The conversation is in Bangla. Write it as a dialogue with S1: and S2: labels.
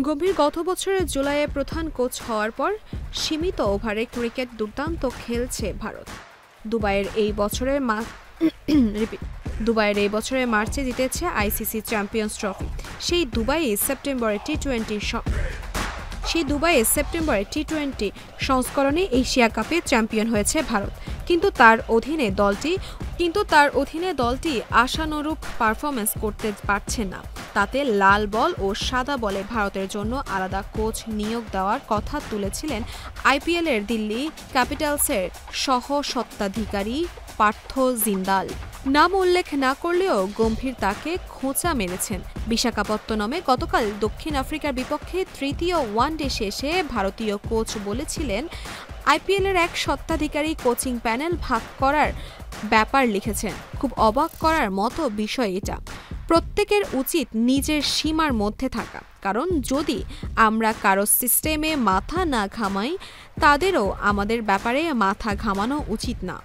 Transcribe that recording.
S1: গম্ভীর গত বছরের জুলাইয়ে প্রধান কোচ হওয়ার পর সীমিত ওভারে ক্রিকেট দুর্দান্ত খেলছে ভারত। দুবাইয়ের এই বছরের মার্চে জিতেছে আইসিসি চ্যাম্পিয়ন্স ট্রফি। সেই দুবাইয়ে সেপ্টেম্বরে টি-20 সংস্করণে এশিয়া কাপে চ্যাম্পিয়ন হয়েছে ভারত। কিন্তু তার অধীনে দলটি আশানুরূপ পারফরম্যান্স করতে পারছে না। তাতে লাল বল ও সাদা বলে ভারতের জন্য আলাদা কোচ নিয়োগ দেওয়ার কথা তুলেছিলেন আইপিএলের দিল্লি ক্যাপিটালসের সহ-স্বত্বাধিকারী পার্থ জিন্দাল। নাম উল্লেখ না করলেও গম্ভীর তাকে খোঁচা মেরেছেন। বিশাখাপত্তনমে গতকাল দক্ষিণ আফ্রিকার বিপক্ষে তৃতীয় ওয়ানডে শেষে ভারতীয় কোচ বলেছিলেন, আইপিএলের এক স্বত্বাধিকারী কোচিং প্যানেল ভাগ করার ব্যাপার লিখেছেন। খুব অবাক করার মতো বিষয় এটা। প্রত্যেকের উচিত নিজের সীমার মধ্যে থাকা, কারণ যদি আমরা কারো সিস্টেমে মাথা না ঘামাই, তাদেরও আমাদের ব্যাপারে মাথা ঘামানো উচিত না।